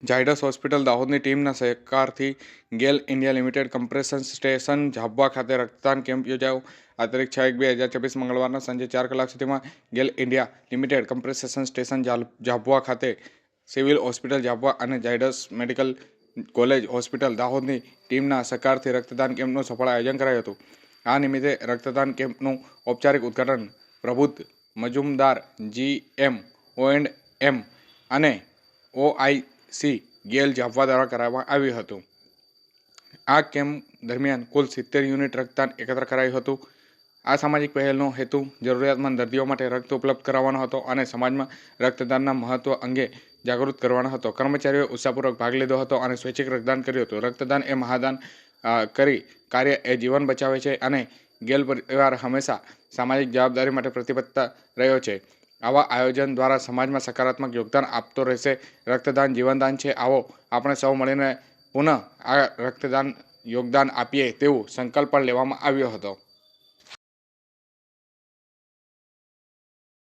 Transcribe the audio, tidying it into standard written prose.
Zydus hospital દાહોદની ટીમના સહકારથી ગેલ India limited compression station Jhabua ખાતે રક્તદાન કેમ્પ યોજાયો. આ તારીખ 6/1/2024 મંગળવારના સાંજે 4 કલાક સુધીમાં ગેલ India limited compression station Jhabua ખાતે સિવિલ હોસ્પિટલ ઝાબુઆ અને ઝાયડસ મેડિકલ કોલેજ હોસ્પિટલ દાહોદની ટીમના સહકારથી રક્તદાન કેમ્પનું સફળ આયોજન કરાયું હતું. આ નિમિત્તે રક્તદાન કેમ્પનું ઔપચારિક ઉદ્ઘાટન પ્રબુદ્ધ મજુમદાર GM O&M અને OIC ગેલ ઝાબુઆ દ્વારા કરવામાં આવ્યું હતું. આ કેમ્પ દરમિયાન કુલ 70 યુનિટ રક્તદાન એકત્ર કરાયું હતું. આ સામાજિક પહેલનો હેતુ જરૂરિયાતમંદ દર્દીઓ માટે રક્ત ઉપલબ્ધ કરાવવાનો હતો અને સમાજમાં રક્તદાનના મહત્વ અંગે જાગૃત કરવાનો હતો. કર્મચારીઓએ ઉત્સાહપૂર્વક ભાગ લીધો હતો અને સ્વૈચ્છિક રક્તદાન કર્યું હતું. રક્તદાન એ મહાદાન કરી કાર્ય એ જીવન બચાવે છે અને ગેલ પરિવાર હંમેશા સામાજિક જવાબદારી માટે પ્રતિબદ્ધ રહ્યો છે. આવા આયોજન દ્વારા સમાજમાં સકારાત્મક યોગદાન આપતો રહેશે. રક્તદાન જીવનદાન છે. આવો આપણે સૌ મળીને પુનઃ આ રક્તદાન યોગદાન આપીએ તેવું સંકલ્પ પણ લેવામાં આવ્યો હતો.